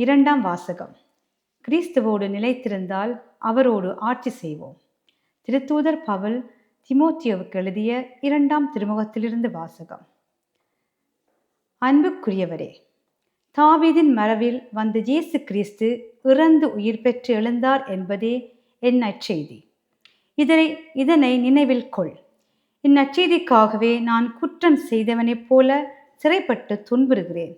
இரண்டாம் வாசகம். கிறிஸ்துவோடு நிலைத்திருந்தால் அவரோடு ஆட்சி செய்வோம். திருத்தூதர் பவுல் தீமோத்தேயுவுக்கு எழுதிய 2ஆம் திருமுகத்திலிருந்து வாசகம். அன்புக்குரியவரே, தாவீதின் மரபில் வந்த இயேசு கிறிஸ்து இறந்து உயிர் பெற்று எழுந்தார் என்பதே என் நற்செய்தி. இதனை நினைவில் கொள். இந்நற்செய்திக்காகவே நான் குற்றம் செய்தவனைப் போல சிறைப்பட்டு துன்புறுகிறேன்.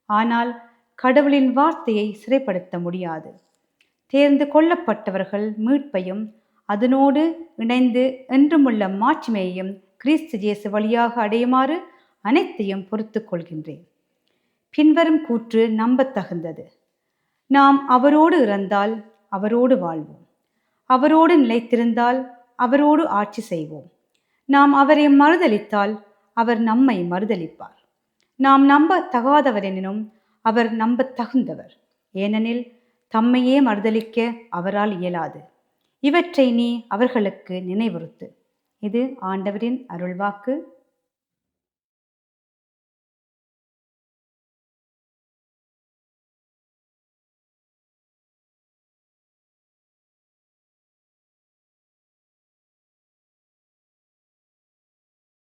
ஆனால் கடவுளின் வார்த்தையை சிறைப்படுத்த முடியாது. தேர்ந்து கொள்ளப்பட்டவர்கள் மீட்பையும் அதனோடு இணைந்து என்றுமுள்ள மாட்சிமையையும் கிறிஸ்து இயேசு வழியாக அடையுமாறு அனைத்தையும் பொறுத்து கொள்கின்றேன். பின்வரும் கூற்று நம்பத்தகுந்தது. நாம் அவரோடு இறந்தால் அவரோடு வாழ்வோம். அவரோடு நிலைத்திருந்தால் அவரோடு ஆட்சி செய்வோம். நாம் அவரை மறுதலித்தால் அவர் நம்மை மறுதலிப்பார். நாம் நம்ப தகாதவரெனினும் அவர் நம்ப தகுந்தவர். ஏனெனில் தம்மையே மறுதலிக்க அவரால் இயலாது. இவற்றை நீ அவர்களுக்கு நினைவுறுத்து. இது ஆண்டவரின் அருள்வாக்கு.